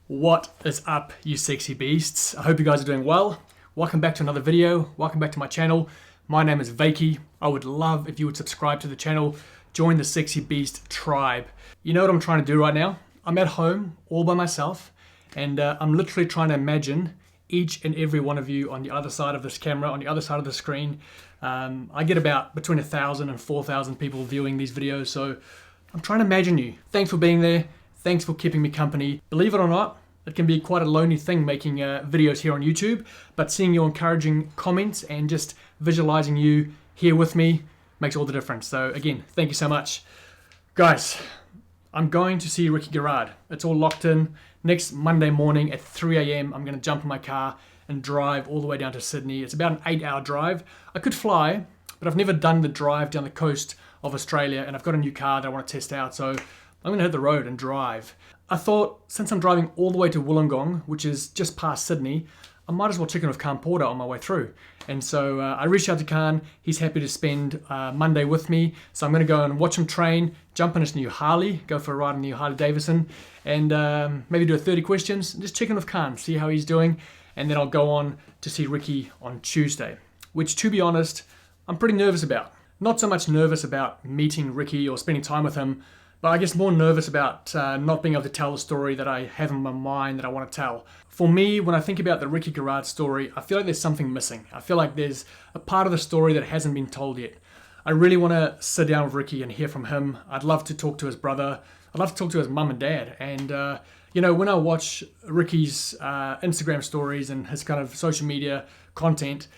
What is up, you sexy beasts? I hope you guys are doing well. Welcome back to another video. Welcome back to my channel. My name is Ricky. I would love if you would subscribe to the channel, join the Sexy Beast tribe. You know what I'm trying to do right now? I'm at home all by myself and I'm literally trying to imagine each and every one of you on the other side of this camera, on the other side of the screen. I get about between 1,000 and 4,000 people viewing these videos, so I'm trying to imagine you. Thanks for being there. Thanks for keeping me company. Believe it or not, it can be quite a lonely thing making videos here on YouTube, but seeing your encouraging comments and just visualizing you here with me makes all the difference. So again, thank you so much. Guys, I'm going to see Ricky Gerard. It's all locked in. Next Monday morning at 3 a.m. I'm going to jump in my car and drive all the way down to Sydney. It's about an 8-hour drive. I could fly, but I've never done the drive down the coast of Australia, and I've got a new car that I want to test out, so I'm going to hit the road and drive. I thought, since I'm driving all the way to Wollongong, which is just past Sydney, I might as well check in with Khan Porter on my way through. And so I reached out to Khan. He's happy to spend Monday with me. So I'm going to go and watch him train, jump in his new Harley, go for a ride in the new Harley Davidson, and maybe do a 30 questions, and just check in with Khan, see how he's doing. And then I'll go on to see Ricky on Tuesday, which, to be honest, I'm pretty nervous about. Not so much nervous about meeting Ricky or spending time with him, but I guess more nervous about not being able to tell the story that I have in my mind that I want to tell. For me, when I think about the Ricky Gerard story, I feel like there's something missing. I feel like there's a part of the story that hasn't been told yet. I really want to sit down with Ricky and hear from him. I'd love to talk to his brother. I'd love to talk to his mum and dad. And, when I watch Ricky's Instagram stories and his kind of social media content,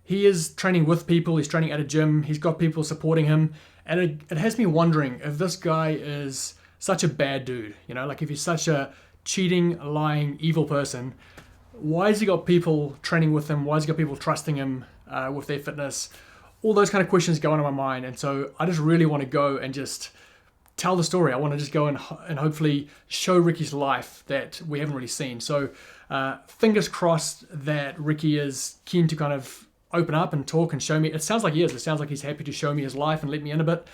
he is training with people, he's training at a gym, he's got people supporting him. And it has me wondering if this guy is such a bad dude, like if he's such a cheating, lying, evil person, why has he got people training with him? Why has he got people trusting him with their fitness? All those kind of questions go on in my mind. And so I just really want to go and just tell the story. I want to just go and hopefully show Ricky's life that we haven't really seen. So fingers crossed that Ricky is keen to kind of open up and talk and show me. It sounds like he is. It sounds like he's happy to show me his life and let me in a bit.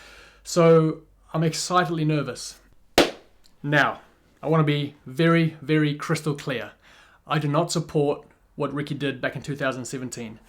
So I'm excitedly nervous. Now, I want to be very, very crystal clear. I do not support what Ricky did back in 2017.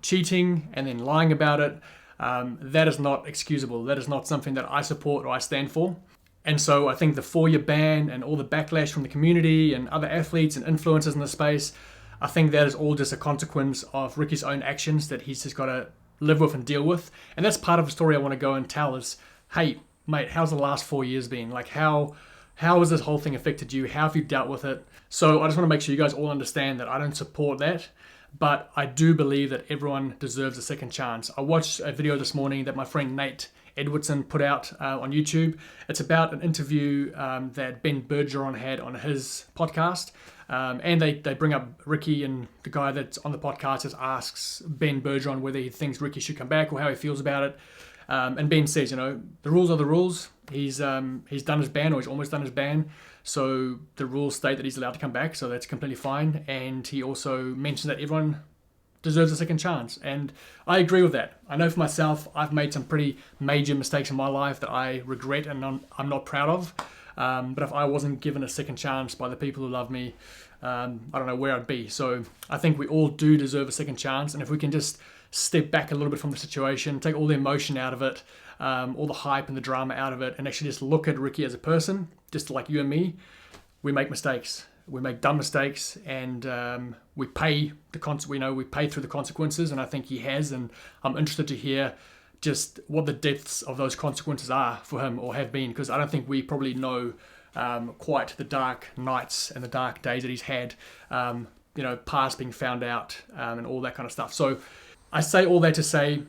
Cheating and then lying about it, that is not excusable. That is not something that I support or I stand for. And so I think the 4-year ban and all the backlash from the community and other athletes and influencers in the space, I think that is all just a consequence of Ricky's own actions that he's just got to live with and deal with. And that's part of the story I want to go and tell is, hey, mate, how's the last 4 years been? Like, how has this whole thing affected you? How have you dealt with it? So I just want to make sure you guys all understand that I don't support that, but I do believe that everyone deserves a second chance. I watched a video this morning that my friend Nate Edwardson put out on YouTube. It's about an interview that Ben Bergeron had on his podcast. And they bring up Ricky, and the guy that's on the podcast just asks Ben Bergeron whether he thinks Ricky should come back or how he feels about it. And Ben says, the rules are the rules. He's done his ban, or he's almost done his ban. So the rules state that he's allowed to come back, so that's completely fine. And he also mentioned that everyone deserves a second chance. And I agree with that. I know for myself, I've made some pretty major mistakes in my life that I regret and I'm not proud of. But if I wasn't given a second chance by the people who love me, I don't know where I'd be. So I think we all do deserve a second chance. And if we can just step back a little bit from the situation, take all the emotion out of it, all the hype and the drama out of it, and actually just look at Ricky as a person, just like you and me, we make mistakes. We make dumb mistakes, and we pay we pay through the consequences. And I think he has. And I'm interested to hear just what the depths of those consequences are for him or have been, because I don't think we probably know quite the dark nights and the dark days that he's had, past being found out and all that kind of stuff. So I say all that to say,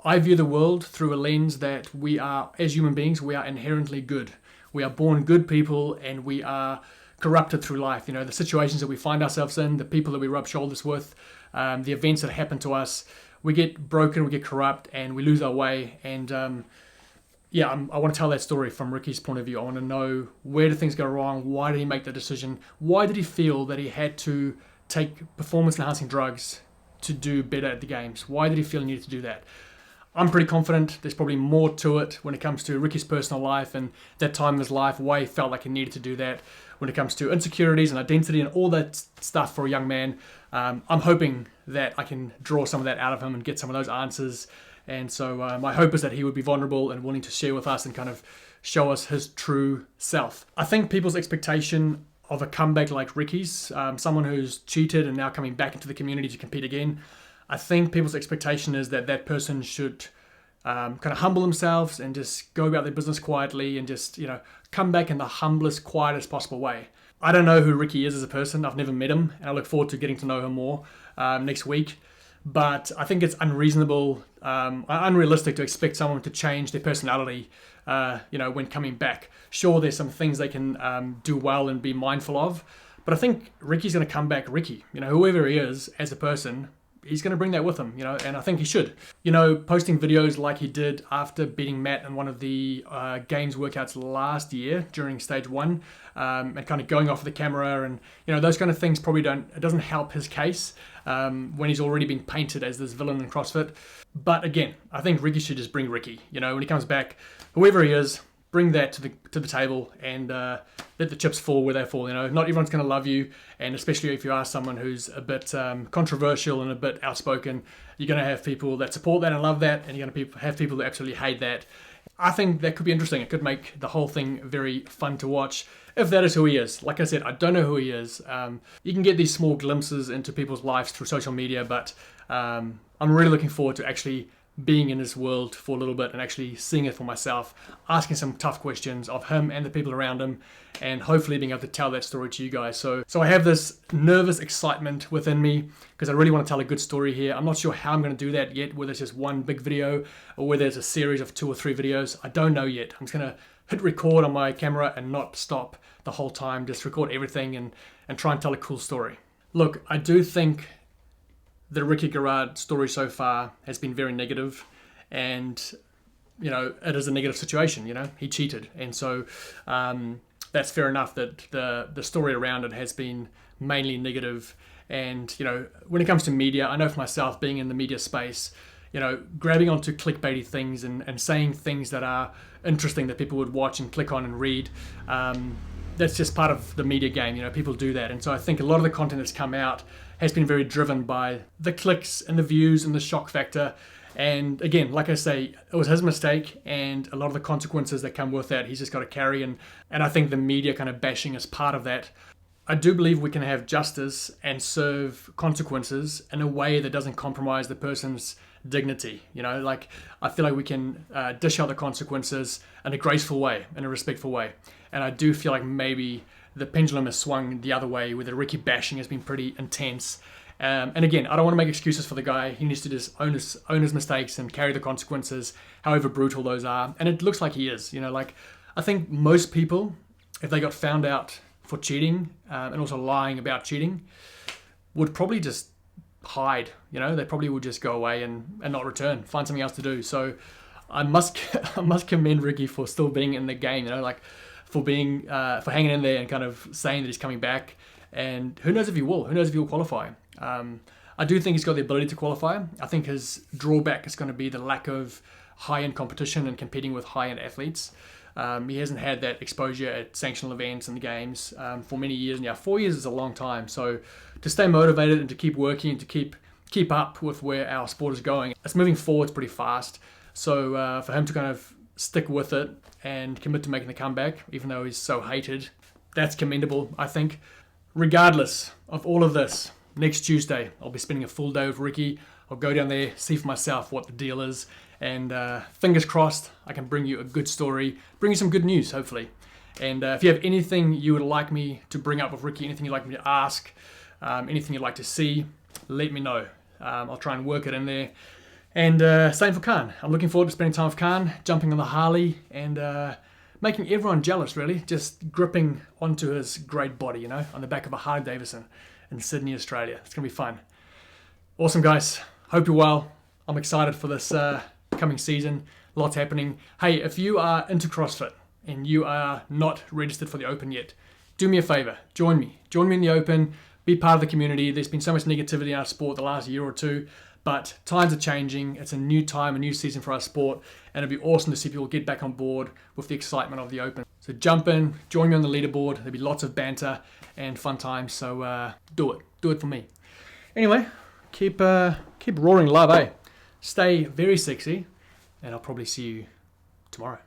I view the world through a lens that we are, as human beings, we are inherently good. We are born good people, and we are corrupted through life. The situations that we find ourselves in, the people that we rub shoulders with, the events that happen to us, we get broken, we get corrupt, and we lose our way. And I want to tell that story from Ricky's point of view. I want to know, where did things go wrong? Why did he make that decision? Why did he feel that he had to take performance-enhancing drugs to do better at the games? Why did he feel he needed to do that? I'm pretty confident there's probably more to it when it comes to Ricky's personal life and that time in his life, why he felt like he needed to do that when it comes to insecurities and identity and all that stuff for a young man. I'm hoping that I can draw some of that out of him and get some of those answers. And so my hope is that he would be vulnerable and willing to share with us and kind of show us his true self. I think people's expectation of a comeback like Ricky's, someone who's cheated and now coming back into the community to compete again, I think people's expectation is that that person should kind of humble themselves and just go about their business quietly and just, come back in the humblest, quietest possible way. I don't know who Ricky is as a person. I've never met him, and I look forward to getting to know him more next week. But I think it's unreasonable, unrealistic to expect someone to change their personality, when coming back. Sure, there's some things they can do well and be mindful of, but I think Ricky's going to come back Ricky. Whoever he is as a person, he's going to bring that with him, and I think he should. Posting videos like he did after beating Matt in one of the games workouts last year during stage 1, and kind of going off the camera and, those kind of things probably doesn't help his case when he's already been painted as this villain in CrossFit. But again, I think Ricky should just bring Ricky. When he comes back, whoever he is, bring that to the table and let the chips fall where they fall. Not everyone's going to love you, and especially if you are someone who's a bit controversial and a bit outspoken, you're going to have people that support that and love that, and you're going to have people that absolutely hate that. I think that could be interesting. It could make the whole thing very fun to watch if that is who he is. Like I said, I don't know who he is. You can get these small glimpses into people's lives through social media, but I'm really looking forward to actually being in his world for a little bit and actually seeing it for myself, asking some tough questions of him and the people around him, and hopefully being able to tell that story to you guys. So I have this nervous excitement within me because I really want to tell a good story here. I'm not sure how I'm going to do that yet, whether it's just one big video or whether it's a series of 2 or 3 videos. I don't know yet. I'm just going to hit record on my camera and not stop the whole time, just record everything and try and tell a cool story. Look, I do think the Ricky Gerard story so far has been very negative, and it is a negative situation. He cheated, and so that's fair enough that the story around it has been mainly negative. And when it comes to media, I know for myself, being in the media space, grabbing onto clickbaity things and saying things that are interesting that people would watch and click on and read, that's just part of the media game. People do that, and so I think a lot of the content that's come out has been very driven by the clicks and the views and the shock factor. And again, like I say, it was his mistake, and a lot of the consequences that come with that, he's just got to carry. And I think the media kind of bashing is part of that. I do believe we can have justice and serve consequences in a way that doesn't compromise the person's dignity. I feel like we can dish out the consequences in a graceful way, in a respectful way. And I do feel like maybe the pendulum has swung the other way, where the Ricky bashing has been pretty intense. And again, I don't want to make excuses for the guy. He needs to just own his mistakes and carry the consequences, however brutal those are. And it looks like he is. I think most people, if they got found out for cheating and also lying about cheating, would probably just hide. They probably would just go away and not return, find something else to do. So I must commend Ricky for still being in the game. For being for hanging in there and kind of saying that he's coming back. And who knows if he will? Who knows if he will qualify? I do think he's got the ability to qualify. I think his drawback is going to be the lack of high-end competition and competing with high-end athletes. He hasn't had that exposure at sanctional events and games for many years now. 4 years is a long time. So to stay motivated and to keep working and to keep up with where our sport is going, it's moving forwards pretty fast. So for him to kind of stick with it and commit to making the comeback, even though he's so hated, that's commendable, I think. Regardless of all of this, next Tuesday, I'll be spending a full day with Ricky. I'll go down there, see for myself what the deal is, and fingers crossed, I can bring you a good story, bring you some good news, hopefully. And if you have anything you would like me to bring up with Ricky, anything you'd like me to ask, anything you'd like to see, let me know. I'll try and work it in there. And same for Khan. I'm looking forward to spending time with Khan, jumping on the Harley and making everyone jealous, really. Just gripping onto his great body, on the back of a Harley Davidson in Sydney, Australia. It's going to be fun. Awesome, guys. Hope you're well. I'm excited for this coming season. Lots happening. Hey, if you are into CrossFit and you are not registered for the Open yet, do me a favor. Join me. Join me in the Open. Be part of the community. There's been so much negativity in our sport the last year or two. But times are changing. It's a new time, a new season for our sport, and it'd be awesome to see people get back on board with the excitement of the Open. So jump in, join me on the leaderboard. There'll be lots of banter and fun times. So do it for me. Anyway, keep roaring love, eh? Stay very sexy, and I'll probably see you tomorrow.